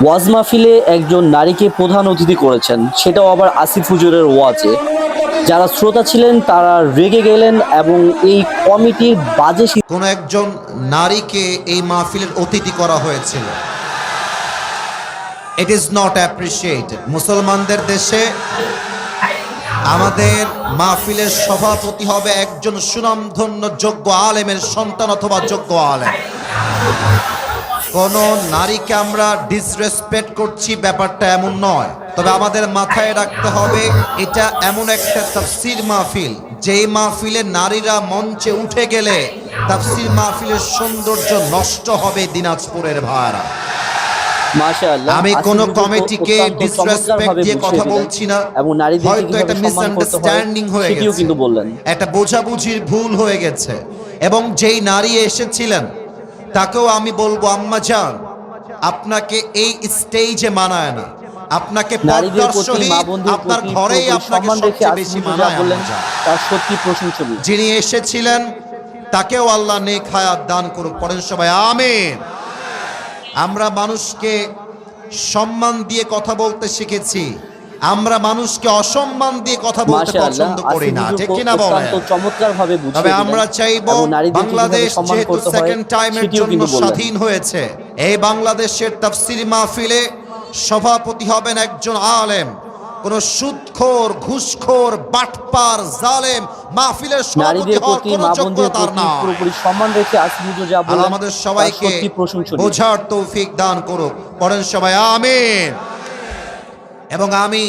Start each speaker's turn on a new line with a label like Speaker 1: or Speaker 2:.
Speaker 1: ওয়াজ মাহফিলে একজন নারীকে প্রধান অতিথি করেছেন, সেটাও আবার আসিফ হুজুরের ওয়াজে। যারা শ্রোতা ছিলেন তারা রেগে গেলেন এবং এই কমিটির বাজে
Speaker 2: কোন একজন নারীকে এই মাহফিলের অতিথি করা হয়েছিল। It is not appreciated. মুসলমানদের দেশে আমাদের মাহফিলের সভাপতি হবে একজন সুনামধন্য যোগ্য আলেমের সন্তান অথবা যোগ্য আলেম। কোন নারীকে আমরা ডিসরেসপেক্ট করছি ব্যাপারটা এমন নয়, তবে আমাদের মাথায় রাখতে হবে এটা এমন একটা তাফসীর মাহফিল, যেই মাহফিলে নারীরা মঞ্চে উঠে গেলে তাফসীর মাহফিলের সৌন্দর্য নষ্ট হবে। দিনাজপুরের ভাইরা,
Speaker 1: মাশাআল্লাহ,
Speaker 2: আমি
Speaker 1: আসিফ
Speaker 2: কোন
Speaker 1: হুজুর
Speaker 2: কমিটিকে
Speaker 1: অত্যন্ত
Speaker 2: ডিসরেসপেক্ট
Speaker 1: চমৎকারভাবে
Speaker 2: দিয়ে
Speaker 1: বুঝিয়ে
Speaker 2: কথা
Speaker 1: দিলেন
Speaker 2: বলছি না,
Speaker 1: এবং নারীদেরকে
Speaker 2: হয়তো
Speaker 1: কিভাবে
Speaker 2: একটা
Speaker 1: সম্মান করতে হয়
Speaker 2: মিসআন্ডারস্ট্যান্ডিং হয়ে
Speaker 1: সেটিও
Speaker 2: গেছে,
Speaker 1: কিন্তু বললেন।
Speaker 2: একটা বোঝাবুঝির ভুল হয়ে গেছে। এবং যেই নারী এসেছিলেন তাকেও আমি বলবো, আম্মা জান, আপনাকে এই স্টেজে মানায় না, আপনাকে
Speaker 1: নারীদের
Speaker 2: পর্দার
Speaker 1: প্রতি, মা
Speaker 2: সহিত
Speaker 1: বন্ধুর
Speaker 2: আপনার
Speaker 1: প্রতি
Speaker 2: ঘরেই
Speaker 1: পুরোপুরি
Speaker 2: আপনাকে
Speaker 1: সম্মান রেখে
Speaker 2: সবচেয়ে
Speaker 1: আসিফ
Speaker 2: বেশি
Speaker 1: হুজুর যা
Speaker 2: মানায়।
Speaker 1: বললেন
Speaker 2: আম্মা জান,
Speaker 1: তার সত্যি প্রশংসনীয়।
Speaker 2: যিনি এসেছিলেন তাকেও আল্লাহ নেক হায়াত দান করুক। পড়েন সবাই আমিন। আমরা মানুষকে সম্মান দিয়ে কথা বলতে শিখেছি, আমরা মানুষকে অসম্মান দিয়ে কথা বলতে
Speaker 1: মাশাআল্লাহ,
Speaker 2: পছন্দ করি
Speaker 1: আসিফ
Speaker 2: না,
Speaker 1: হুজুর
Speaker 2: ঠিক কিনা বলেন?
Speaker 1: অত্যন্ত চমৎকারভাবে বুঝিয়ে
Speaker 2: তবে
Speaker 1: দিলেন
Speaker 2: আমরা চাইবো
Speaker 1: এবং নারীদেরকে
Speaker 2: বাংলাদেশ
Speaker 1: কিভাবে সম্মান
Speaker 2: যেহেতু
Speaker 1: করতে হয়
Speaker 2: সেকেন্ড টাইমের
Speaker 1: সেটিও
Speaker 2: জন্য
Speaker 1: কিন্তু বললেন।
Speaker 2: স্বাধীন হয়েছে, এই বাংলাদেশের তাফসীর মাহফিলে সভাপতি হবেন একজন আলেম। কোন সুদখোর, ঘুষখোর, বাটপার, জালেম মাহফিলের সভাপতি
Speaker 1: নারীদের
Speaker 2: হওয়ার
Speaker 1: প্রতি,
Speaker 2: কোন
Speaker 1: মা বন্ধুর
Speaker 2: যোগ্যতা তার
Speaker 1: প্রতি
Speaker 2: না।
Speaker 1: পুরোপুরি সম্মান রেখে আসিফ হুজুর যা
Speaker 2: আল্লাহ
Speaker 1: বললেন
Speaker 2: আমাদের
Speaker 1: তার
Speaker 2: সবাইকে
Speaker 1: সত্যি প্রশংসনীয়।
Speaker 2: বোঝার তৌফিক দান করুক। পড়েন সবাই আমিন। এবং আমি